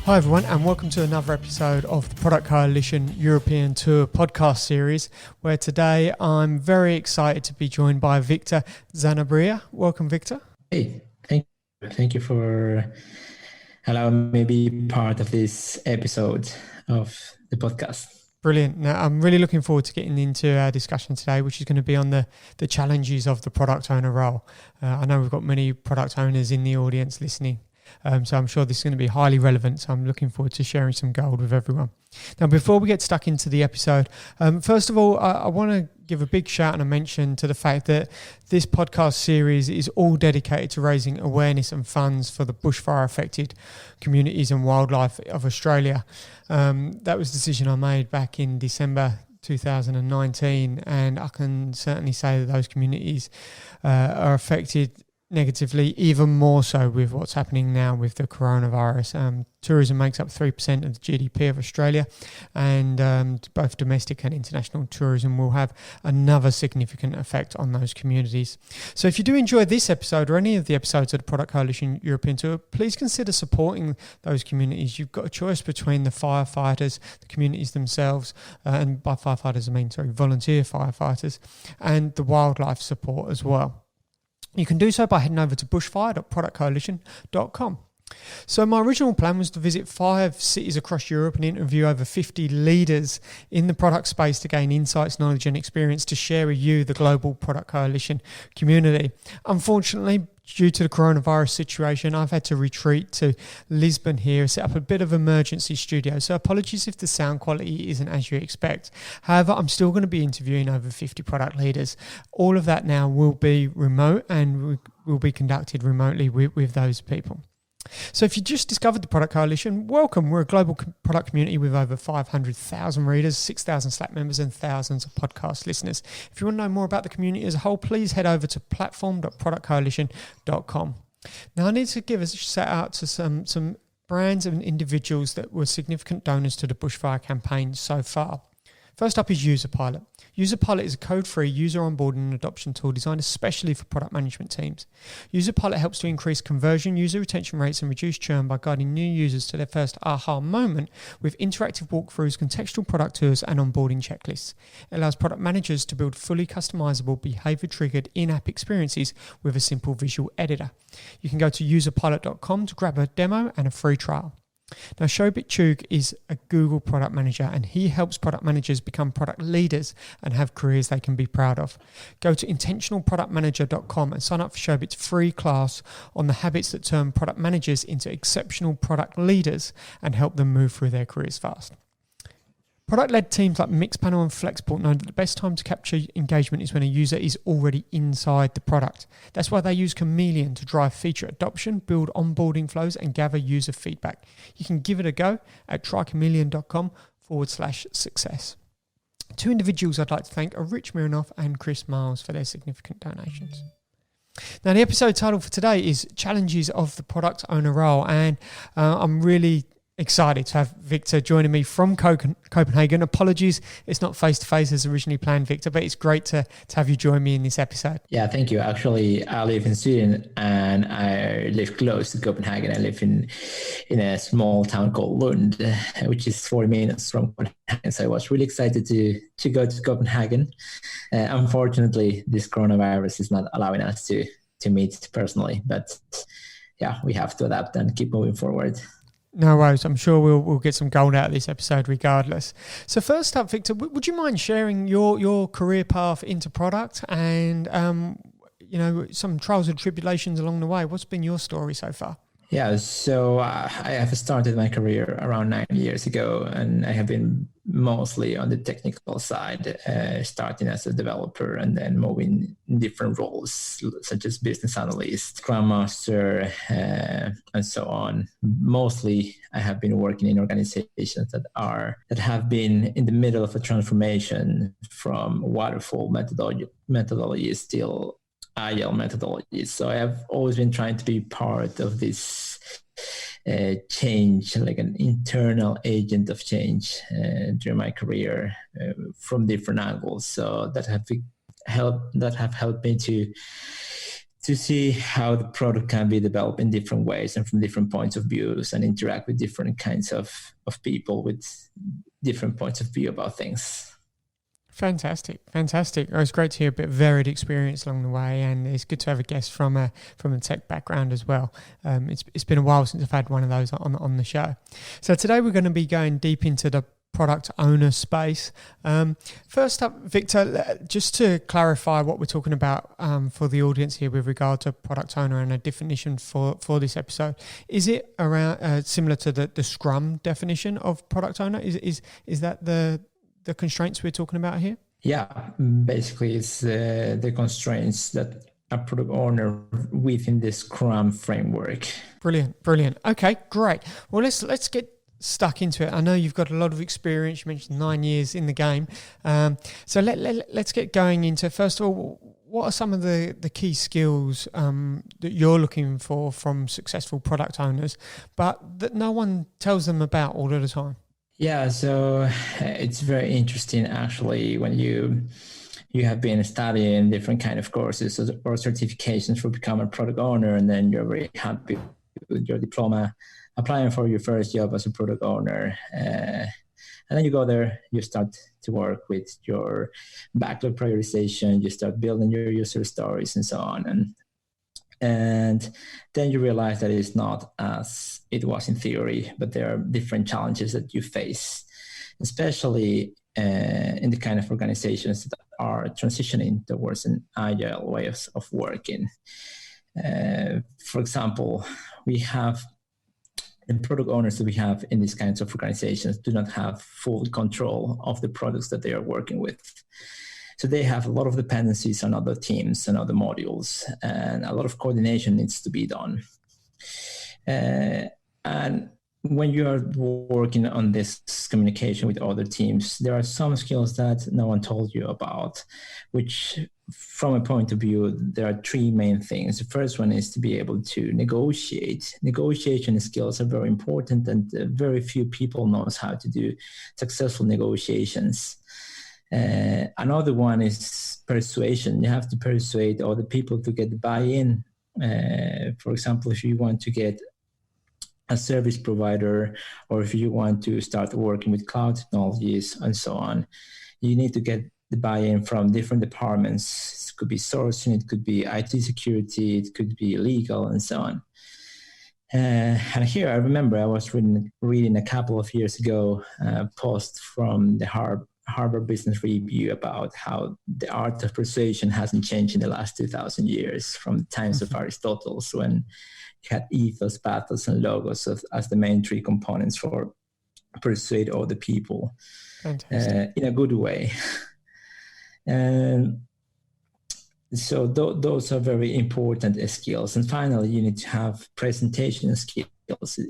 Hi everyone, and welcome to another episode of the Product Coalition European Tour podcast series, where today I'm very excited to be joined by Victor Zanabria. Welcome, Victor. Hey, thank you for allowing me to be part of this episode of the podcast. Brilliant. Now, I'm really looking forward to getting into our discussion today, which is going to be on the challenges of the product owner role. I know we've got many product owners in the audience listening. So I'm sure this is going to be highly relevant. So I'm looking forward to sharing some gold with everyone. Now, before we get stuck into the episode, first of all, I want to give a big shout and a mention to the fact that this podcast series is all dedicated to raising awareness and funds for the bushfire affected communities and wildlife of Australia. That was a decision I made back in December 2019, and I can certainly say that those communities are affected negatively, even more so with what's happening now with the coronavirus. Tourism makes up 3% of the GDP of Australia, and both domestic and international tourism will have another significant effect on those communities. So if you do enjoy this episode or any of the episodes of the Product Coalition European Tour, please consider supporting those communities. You've got a choice between the firefighters, the communities themselves, and by firefighters I mean volunteer firefighters, and the wildlife support as well. You can do so by heading over to bushfire.productcoalition.com. So my original plan was to visit 5 cities across Europe and interview over 50 leaders in the product space to gain insights, knowledge and experience to share with you, the global Product Coalition community. Unfortunately, due to the coronavirus situation, I've had to retreat to Lisbon here, set up a bit of emergency studio. So apologies if the sound quality isn't as you expect. However, I'm still going to be interviewing over 50 product leaders. All of that now will be remote and will be conducted remotely with those people. So if you just discovered the Product Coalition, welcome. We're a global product community with over 500,000 readers, 6,000 Slack members and thousands of podcast listeners. If you want to know more about the community as a whole, please head over to platform.productcoalition.com. Now I need to give a shout out to some brands and individuals that were significant donors to the bushfire campaign so far. First up is UserPilot. UserPilot is a code-free user onboarding and adoption tool designed especially for product management teams. UserPilot helps to increase conversion, user retention rates and reduce churn by guiding new users to their first aha moment with interactive walkthroughs, contextual product tours and onboarding checklists. It allows product managers to build fully customizable, behavior-triggered in-app experiences with a simple visual editor. You can go to userpilot.com to grab a demo and a free trial. Now, Shobit Chug is a Google product manager and he helps product managers become product leaders and have careers they can be proud of. Go to intentionalproductmanager.com and sign up for Shobit's free class on the habits that turn product managers into exceptional product leaders and help them move through their careers fast. Product-led teams like Mixpanel and Flexport know that the best time to capture engagement is when a user is already inside the product. That's why they use Chameleon to drive feature adoption, build onboarding flows, and gather user feedback. You can give it a go at trychameleon.com/success. 2 individuals I'd like to thank are Rich Mironoff and Chris Miles for their significant donations. Now, the episode title for today is Challenges of the Product Owner Role, and I'm really excited to have Victor joining me from Copenhagen. Apologies, it's not face-to-face as originally planned, Victor, but it's great to have you join me in this episode. Yeah, thank you. Actually, I live in Sweden and I live close to Copenhagen. I live in a small town called Lund, which is 40 minutes from Copenhagen. So I was really excited to go to Copenhagen. Unfortunately, this coronavirus is not allowing us to meet personally, but yeah, we have to adapt and keep moving forward. No worries. I'm sure we'll get some gold out of this episode regardless. So first up, Victor, would you mind sharing your career path into product and some trials and tribulations along the way? What's been your story so far? Yeah, so I have started my career around 9 years ago, and I have been mostly on the technical side, starting as a developer and then moving in different roles such as business analyst, Scrum Master, and so on. Mostly, I have been working in organizations that have been in the middle of a transformation from waterfall methodologies till agile methodologies. So I have always been trying to be part of this change, like an internal agent of change during my career from different angles. So that have helped me to see how the product can be developed in different ways and from different points of views, and interact with different kinds of people with different points of view about things. Fantastic. It was great to hear a bit of varied experience along the way, and it's good to have a guest from a tech background as well. It's been a while since I've had one of those on the show. So today we're going to be going deep into the product owner space. First up, Victor, just to clarify what we're talking about for the audience here with regard to product owner and a definition for this episode. Is it around similar to the Scrum definition of product owner? Is that the constraints we're talking about here? Yeah, basically it's the constraints that a product owner within the Scrum framework. Brilliant. Okay, great. Well, let's get stuck into it. I know you've got a lot of experience. You mentioned 9 years in the game. So let's get going into, first of all, what are some of the key skills that you're looking for from successful product owners, but that no one tells them about all of the time? Yeah, so it's very interesting actually when you have been studying different kind of courses or certifications for becoming a product owner, and then you're very happy with your diploma, applying for your first job as a product owner, and then you go there, you start to work with your backlog prioritization, you start building your user stories and so on, and then you realize that it's not as it was in theory, but there are different challenges that you face, especially in the kind of organizations that are transitioning towards an agile way of working. For example, we have the product owners that we have in these kinds of organizations do not have full control of the products that they are working with. So they have a lot of dependencies on other teams and other modules, and a lot of coordination needs to be done. And when you are working on this communication with other teams, there are some skills that no one told you about, which from a point of view, there are three main things. The first one is to be able to negotiate. Negotiation skills are very important, and very few people knows how to do successful negotiations. Another one is persuasion. You have to persuade other people to get buy-in. For example, if you want to get a service provider, or if you want to start working with cloud technologies and so on, you need to get the buy-in from different departments. It could be sourcing, it could be IT security, it could be legal, and so on. And here I remember I was reading a couple of years ago a post from the Harvard Business Review about how the art of persuasion hasn't changed in the last 2,000 years, from the times of Aristotle, when you had ethos, pathos, and logos as the main three components for persuade other people in a good way. And so those are very important skills. And finally, you need to have presentation skills.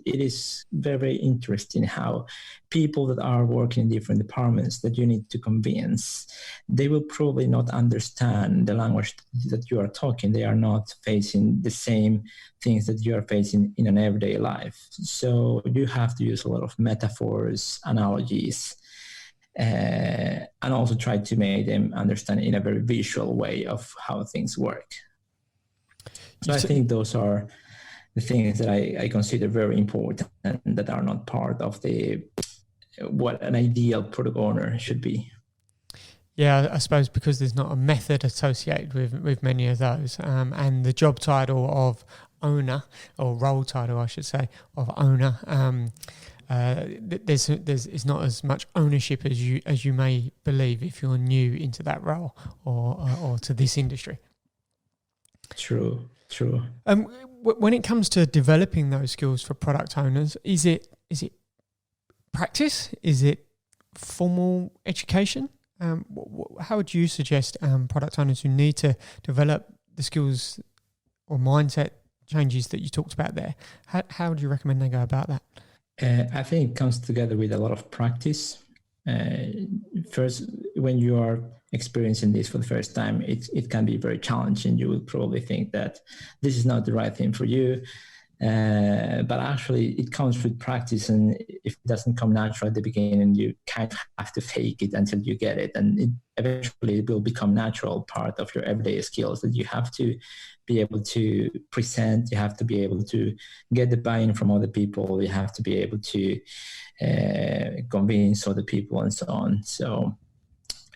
It is very interesting how people that are working in different departments that you need to convince, they will probably not understand the language that you are talking. They are not facing the same things that you are facing in an everyday life. So you have to use a lot of metaphors, analogies, and also try to make them understand in a very visual way of how things work. So I think those are the things that I consider very important and that are not part of what an ideal product owner should be. Yeah, I suppose because there's not a method associated with many of those, and the job title of owner, or role title I should say, of owner, there's not as much ownership as you may believe if you're new into that role or to this industry. True. When it comes to developing those skills for product owners, is it practice? Is it formal education? How would you suggest product owners who need to develop the skills or mindset changes that you talked about there? How would you recommend they go about that? I think it comes together with a lot of practice. First, when you are experiencing this for the first time, it can be very challenging. You will probably think that this is not the right thing for you. But actually it comes with practice, and if it doesn't come natural at the beginning, you kind of have to fake it until you get it, and it eventually will become natural part of your everyday skills that you have to be able to present, you have to be able to get the buy-in from other people, you have to be able to convince other people and so on. So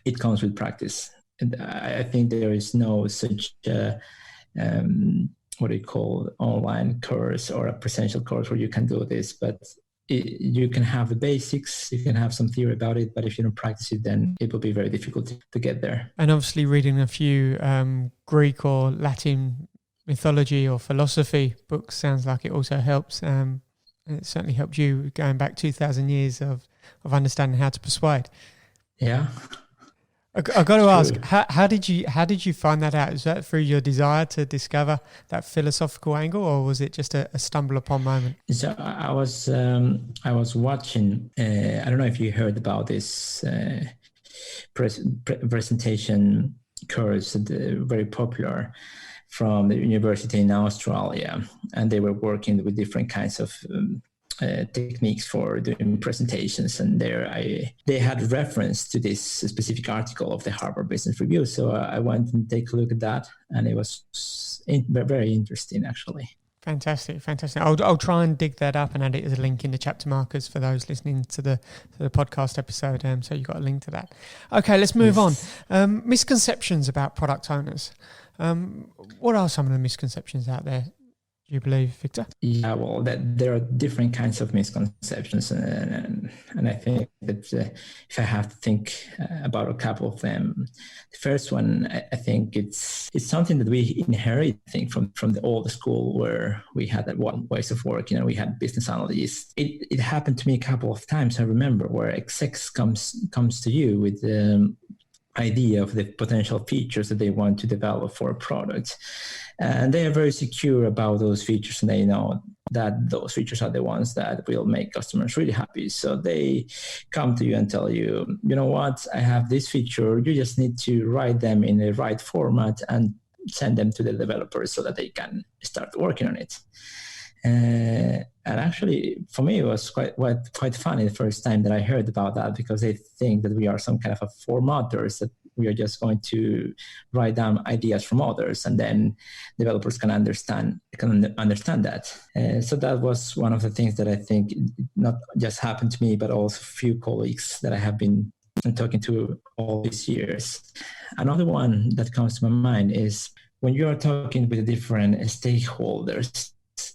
it comes with practice. And I think there is no such what do you call online course or a presential course where you can do this, but you can have the basics, you can have some theory about it, but if you don't practice it, then it will be very difficult to get there. And obviously reading a few Greek or Latin mythology or philosophy books sounds like it also helps. It certainly helped you going back 2,000 years of understanding how to persuade. Yeah. I got to ask, how did you find that out? Is that through your desire to discover that philosophical angle, or was it just a stumble upon moment? So I was watching. I don't know if you heard about this presentation course, very popular, from the university in Australia, and they were working with different kinds of techniques for doing presentations, and they had reference to this specific article of the Harvard Business Review. So I went and take a look at that, and it was very interesting, actually. Fantastic. I'll try and dig that up and add it as a link in the chapter markers for those listening to the podcast episode. So you've got a link to that. Okay, let's move on. Misconceptions about product owners. What are some of the misconceptions out there, do you believe, Victor? Yeah, well, there are different kinds of misconceptions, and I think that if I have to think about a couple of them, the first one, I think it's something that we inherit, I think, from the old school, where we had that one ways of working, we had business analysts. It happened to me a couple of times, I remember, where execs comes to you with the idea of the potential features that they want to develop for a product. And they are very secure about those features, and they know that those features are the ones that will make customers really happy. So they come to you and tell you, you know what, I have this feature, you just need to write them in the right format and send them to the developers so that they can start working on it. And actually, for me, it was quite funny the first time that I heard about that, because they think that we are some kind of a formatters, that we are just going to write down ideas from others, and then developers can understand that. So that was one of the things that I think not just happened to me, but also a few colleagues that I have been talking to all these years. Another one that comes to my mind is when you are talking with different stakeholders,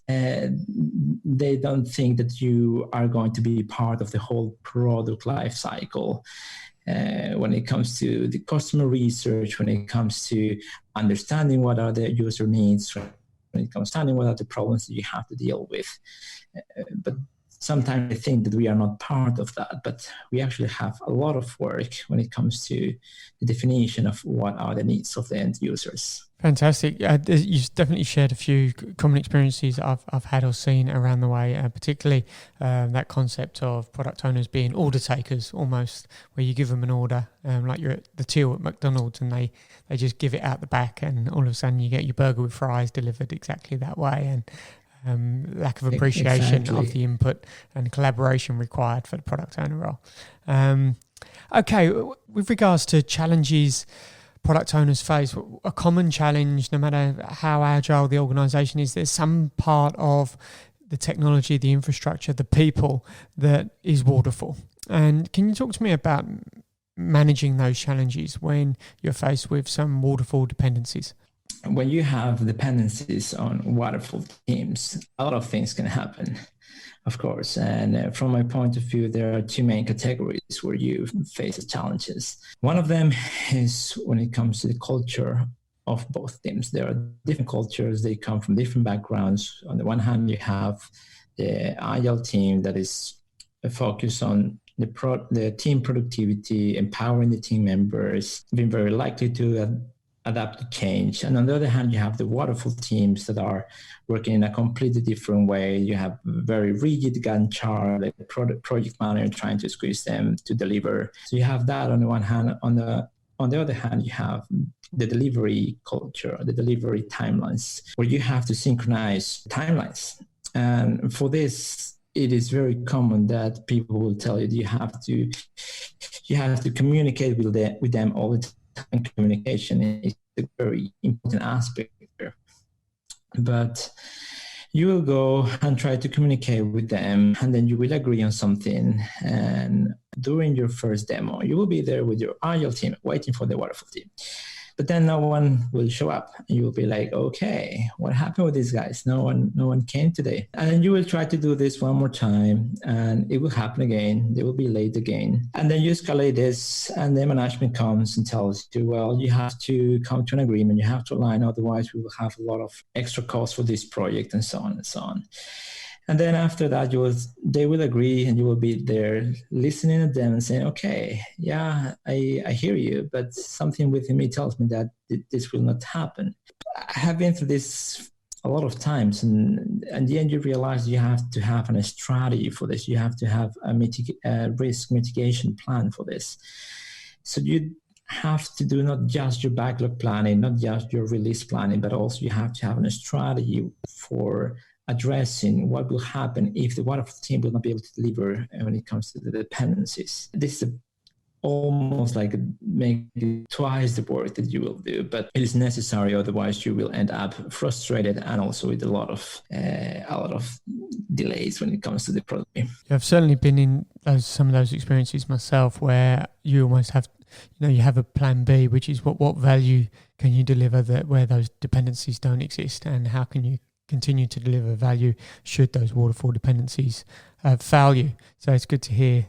they don't think that you are going to be part of the whole product life cycle. When it comes to the customer research, when it comes to understanding what are the user needs, when it comes to understanding what are the problems that you have to deal with. But sometimes I think that we are not part of that, but we actually have a lot of work when it comes to the definition of what are the needs of the end users. Fantastic. You've definitely shared a few common experiences I've had or seen around the way, particularly that concept of product owners being order takers, almost, where you give them an order, like you're at the till at McDonald's, and they just give it out the back, and all of a sudden you get your burger with fries delivered exactly that way, and lack of appreciation of the input and collaboration required for the product owner role. Okay, with regards to challenges product owners face, a common challenge, no matter how agile the organization is, there's some part of the technology, the infrastructure, the people that is waterfall. And can you talk to me about managing those challenges when you're faced with some waterfall dependencies? When you have dependencies on waterfall teams, a lot of things can happen, of course. And from my point of view, there are two main categories where you face challenges. One of them is when it comes to the culture of both teams. There are different cultures. They come from different backgrounds. On the one hand, you have the agile team that is focused on the team productivity, empowering the team members, being very likely to adapt to change. And on the other hand, you have the waterfall teams that are working in a completely different way. You have very rigid Gantt chart, like project manager trying to squeeze them to deliver. So you have that on the one hand. On the other hand, you have the delivery culture, the delivery timelines, where you have to synchronize timelines. And for this, it is very common that people will tell you you have to communicate with them all the time. Communication is a very important aspect there. But you will go and try to communicate with them, and then you will agree on something. And during your first demo, you will be there with your agile team waiting for the waterfall team. But then no one will show up. You will be like, okay, what happened with these guys? No one came today. And then you will try to do this one more time, and it will happen again. They will be late again. And then you escalate this, and then management comes and tells you, well, you have to come to an agreement. You have to align, otherwise we will have a lot of extra costs for this project, and so on and so on. And then after that, they will agree, and you will be there listening to them and saying, okay, yeah, I hear you, but something within me tells me that this will not happen. I have been through this a lot of times, and in the end, you realize you have to have a strategy for this. You have to have a risk mitigation plan for this. So you have to do not just your backlog planning, not just your release planning, but also you have to have a strategy for addressing what will happen if the waterfall team will not be able to deliver when it comes to the dependencies. This is almost like maybe twice the work that you will do, but it is necessary. Otherwise, you will end up frustrated and also with a lot of delays when it comes to the product. I've certainly been in some of those experiences myself, where you almost have, you have a plan B, which is what value can you deliver where those dependencies don't exist, and how can you continue to deliver value should those waterfall dependencies fail you. So it's good to hear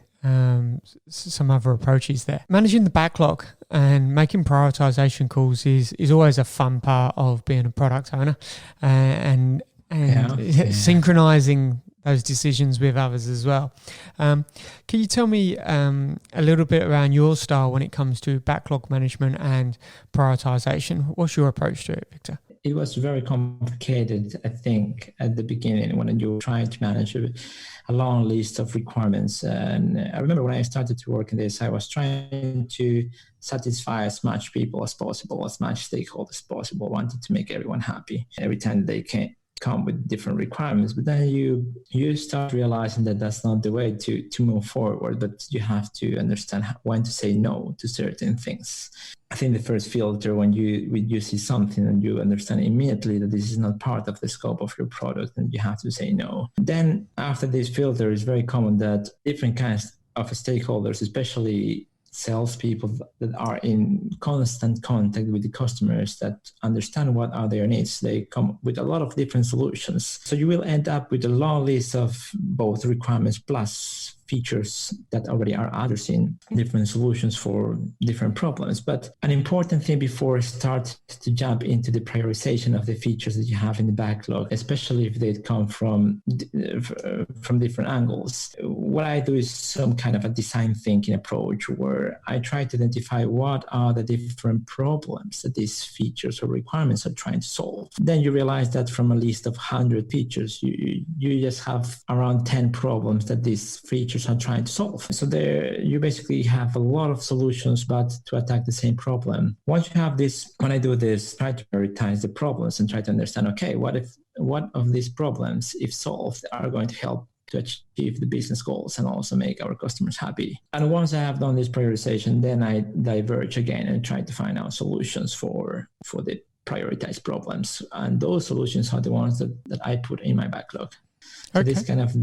some other approaches there. Managing the backlog and making prioritization calls is always a fun part of being a product owner, and synchronizing those decisions with others as well. Can you tell me a little bit around your style when it comes to backlog management and prioritization? What's your approach to it, Victor? It was very complicated, I think, at the beginning when you were trying to manage a long list of requirements. And I remember when I started to work in this, I was trying to satisfy as much people as possible, as much stakeholders as possible. I wanted to make everyone happy every time they come with different requirements. But then you start realizing that that's not the way to move forward, but you have to understand when to say no to certain things. I think the first filter, when you see something and you understand immediately that this is not part of the scope of your product, and you have to say no. Then after this filter, it's very common that different kinds of stakeholders, especially salespeople that are in constant contact with the customers, that understand what are their needs, they come with a lot of different solutions. So you will end up with a long list of both requirements plus features that already are addressing different solutions for different problems. But an important thing before start to jump into the prioritization of the features that you have in the backlog, especially if they come from different angles, what I do is some kind of a design thinking approach, where I try to identify what are the different problems that these features or requirements are trying to solve. Then you realize that from a list of 100 features, you just have around 10 problems that these features are trying to solve. So there you basically have a lot of solutions, but to attack the same problem. Once you have this, when I do this, try to prioritize the problems and try to understand, okay, what of these problems, if solved, are going to help to achieve the business goals and also make our customers happy. And once I have done this prioritization, then I diverge again and try to find out solutions for the prioritized problems. And those solutions are the ones that I put in my backlog. So this kind of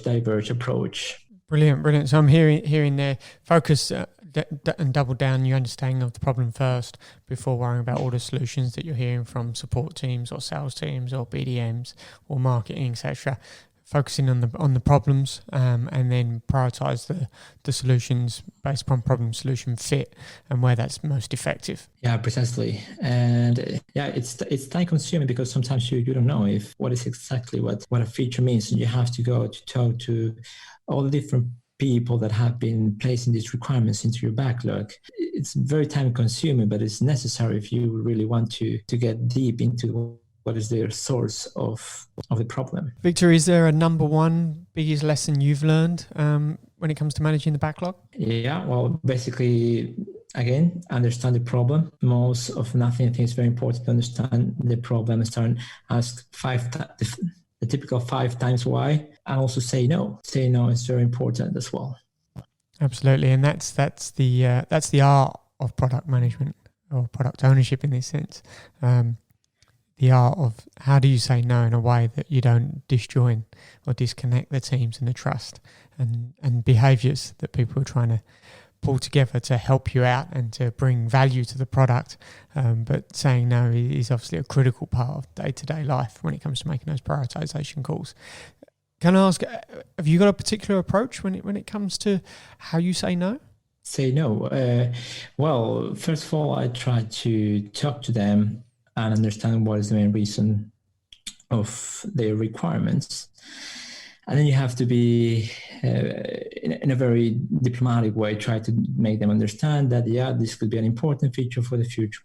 diverge approach. Brilliant. So I'm hearing there, focus and double down your understanding of the problem first before worrying about all the solutions that you're hearing from support teams or sales teams or BDMs or marketing, etc. Focusing on the problems, and then prioritize the solutions based upon problem solution fit and where that's most effective. Yeah, precisely. And it's time consuming, because sometimes you don't know what is exactly what a feature means, and you have to go to talk to all the different people that have been placing these requirements into your backlog. It's very time consuming, but it's necessary if you really want to get deep into what is the source of the problem. Victor, is there a number one biggest lesson you've learned when it comes to managing the backlog? Yeah, well, basically, again, understand the problem. Most of nothing. I think it's very important to understand the problem and start ask the typical 5 times why, and also say no. Say no is very important as well. Absolutely, and that's the art of product management or product ownership in this sense. The art of how do you say no in a way that you don't disjoin or disconnect the teams and the trust and behaviours that people are trying to pull together to help you out and to bring value to the product. But saying no is obviously a critical part of day-to-day life when it comes to making those prioritisation calls. Can I ask, have you got a particular approach when it comes to how you say no? Say no. Well, first of all, I try to talk to them and understand what is the main reason of their requirements. And then you have to be, in a very diplomatic way, try to make them understand that, yeah, this could be an important feature for the future.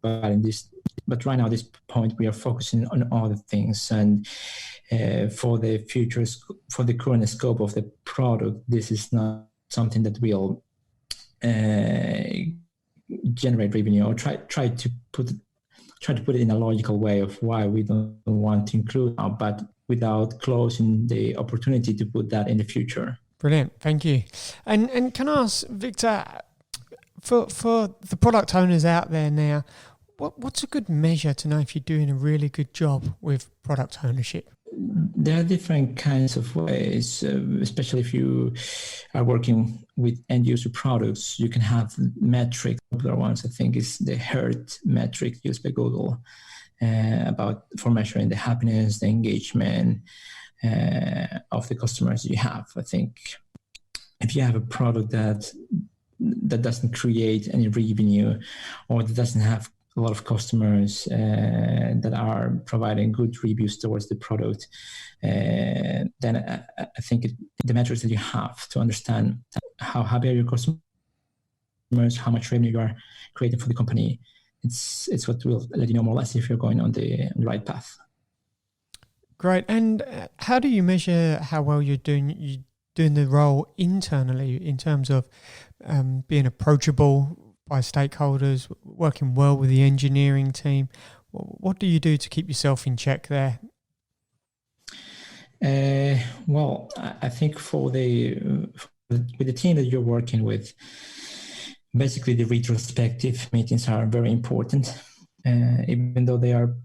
But right now, at this point, we are focusing on other things. And for the futures, for the current scope of the product, this is not something that will generate revenue, or try to put it in a logical way of why we don't want to include now, but without closing the opportunity to put that in the future. Brilliant, thank you. And can I ask, Victor, for the product owners out there now, what's a good measure to know if you're doing a really good job with product ownership? There are different kinds of ways, especially if you are working with end user products. You can have metrics. Popular ones, I think, is the HERT metric used by Google for measuring the happiness, the engagement of the customers you have. I think if you have a product that doesn't create any revenue, or that doesn't have a lot of customers that are providing good reviews towards the product, then I think the metrics that you have to understand how happy are your customers, how much revenue you are creating for the company, it's what will let you know more or less if you're going on the right path. Great. And how do you measure how well you're doing the role internally in terms of being approachable by stakeholders, working well with the engineering team? What do you do to keep yourself in check there? Well, I think with the team that you're working with, basically the retrospective meetings are very important, even though they're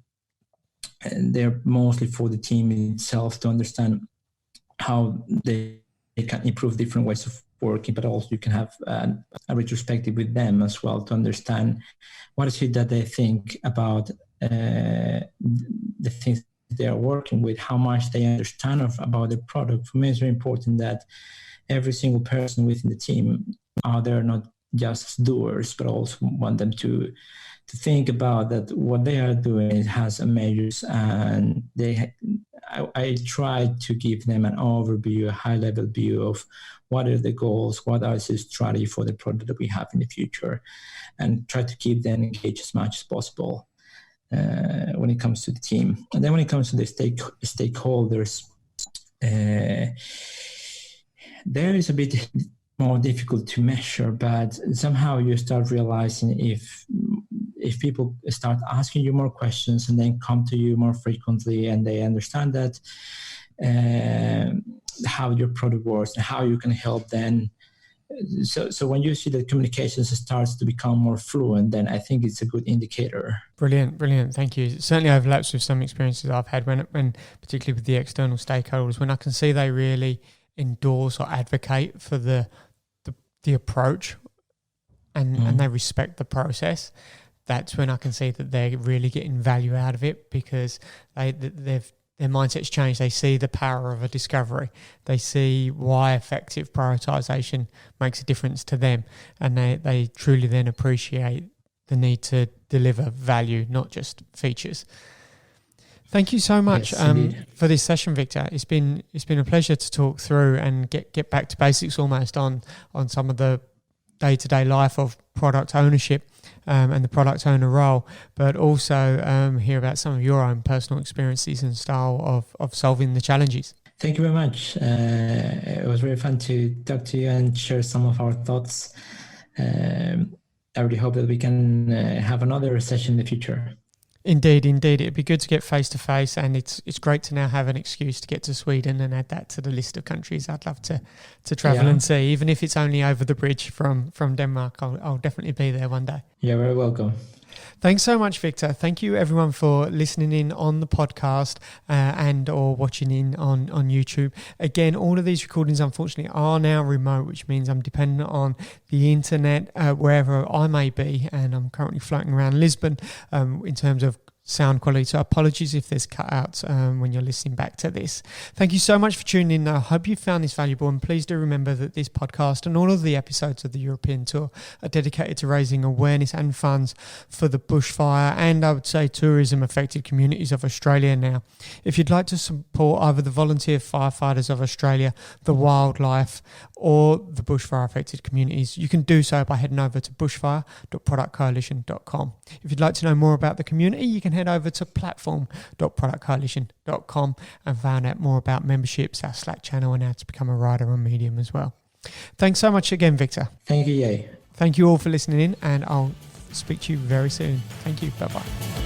mostly for the team itself to understand how they can improve different ways of working, but also you can have a retrospective with them as well to understand what is it that they think about the things they are working with, how much they understand about the product. For me, it's very important that every single person within the team are there not just doers, but also want them to think about that what they are doing has a measures, and I try to give them an overview, a high-level view of what are the goals, what are the strategy for the product that we have in the future, and try to keep them engaged as much as possible when it comes to the team. And then when it comes to the stakeholders, there is a bit more difficult to measure, but somehow you start realizing if people start asking you more questions and then come to you more frequently, and they understand that how your product works and how you can help them. So when you see that communications starts to become more fluent, then I think it's a good indicator. Brilliant. Thank you. It certainly overlaps with some experiences I've had when particularly with the external stakeholders, when I can see they really endorse or advocate for the approach and they respect the process. That's when I can see that they're really getting value out of it, because their mindset's changed. They see the power of a discovery. They see why effective prioritization makes a difference to them, and they truly then appreciate the need to deliver value, not just features. Thank you so much for this session, Victor. It's been a pleasure to talk through and get back to basics almost on some of the day-to-day life of product ownership and the product owner role, but also hear about some of your own personal experiences and style of solving the challenges. Thank you very much. It was very fun to talk to you and share some of our thoughts. I really hope that we can have another session in the future. Indeed. It'd be good to get face to face, and it's great to now have an excuse to get to Sweden and add that to the list of countries I'd love to travel and see, even if it's only over the bridge from Denmark. I'll definitely be there one day. You're very welcome. Thanks so much, Victor. Thank you everyone for listening in on the podcast and or watching in on YouTube. Again, all of these recordings unfortunately are now remote, which means I'm dependent on the internet wherever I may be, and I'm currently floating around Lisbon in terms of sound quality, so apologies if there's cutouts when you're listening back to this. Thank you so much for tuning in. I hope you found this valuable, and please do remember that this podcast and all of the episodes of the European tour are dedicated to raising awareness and funds for the bushfire and, I would say, tourism affected communities of Australia now. If you'd like to support either the volunteer firefighters of Australia, the wildlife, or the bushfire affected communities, you can do so by heading over to bushfire.productcoalition.com. If you'd like to know more about the community, you can head over to platform.productcoalition.com and find out more about memberships, our Slack channel, and how to become a rider on Medium as well. Thanks so much again, Victor. Thank you, Jay. Thank you all for listening in, and I'll speak to you very soon. Thank you. Bye-bye.